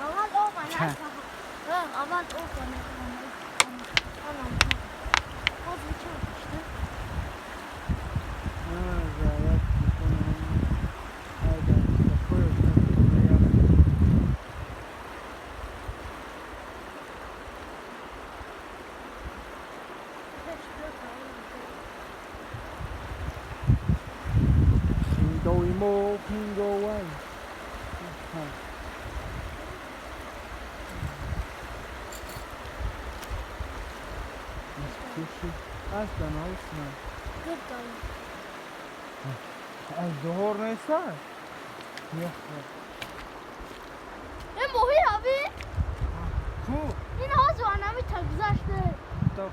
Aman olma lan. Aman olma. Anam. O bir çarpıştı. Đôi mô pingo anh. Asta nausna. Gıdım. Az zohor neyse. Yok. Mohi abi. Ku. Yine o zaman abi çok güzel. Top.